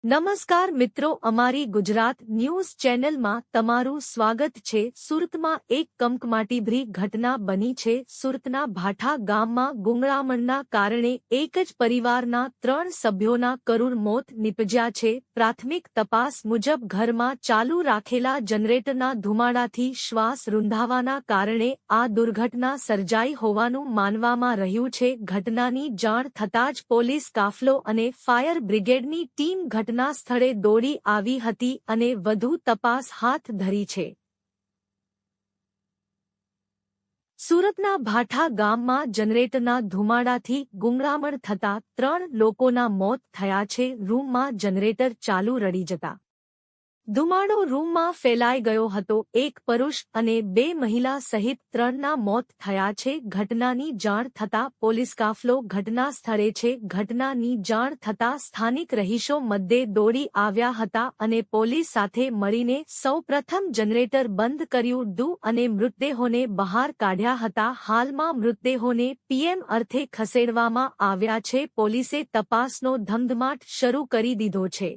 નમસ્કાર મિત્રો, અમારી ગુજરાત ન્યૂઝ ચેનલમાં તમારું સ્વાગત છે। સુરતમાં એક કમકમાટીભરી ઘટના બની છે। સુરતના ભાઠા ગામમાં ગુંગળામણના કારણે એક જ પરિવારના 3 સભ્યોના કરુણ મોત નીપજ્યા છે। પ્રાથમિક તપાસ મુજબ ઘરમાં ચાલુ રાખેલા જનરેટરના ધુમાડાથી શ્વાસ રૂંધાવાના કારણે આ દુર્ઘટના સર્જાઈ હોવાનું માનવામાં રહ્યું છે। ઘટનાની જાણ થતાં જ પોલીસ કાફલો અને ફાયર બ્રિગેડની ટીમ ઘટના સ્થળે દોડી આવી હતી અને વધુ તપાસ હાથ ધરી છે। સુરતના ભાઠા ગામમાં જનરેટરના ધુમાડાથી ગુંગળામણ થતાં 3 લોકોના મોત થયા છે। રૂમમાં જનરેટર ચાલુ રડી જતા ધુમાડો રૂમમાં ફેલાઈ ગયો હતો। એક પુરુષ અને 2 મહિલા સહિત 3ના મોત થયા છે। ઘટનાની જાણ થતાં પોલીસ કાફલો ઘટના સ્થળે છે। ઘટનાની જાણ થતાં સ્થાનિક રહીશો મધ્યે દોડી આવ્યા હતા અને પોલીસ સાથે મળીને સૌપ્રથમ જનરેટર બંધ કર્યું હતું અને મૃતદેહોને બહાર કાઢ્યા હતા। હાલમાં મૃતદેહોને પીએમ અર્થે ખસેડવામાં આવ્યા છે। પોલીસે તપાસનો ધમધમાટ શરૂ કરી દીધો છે।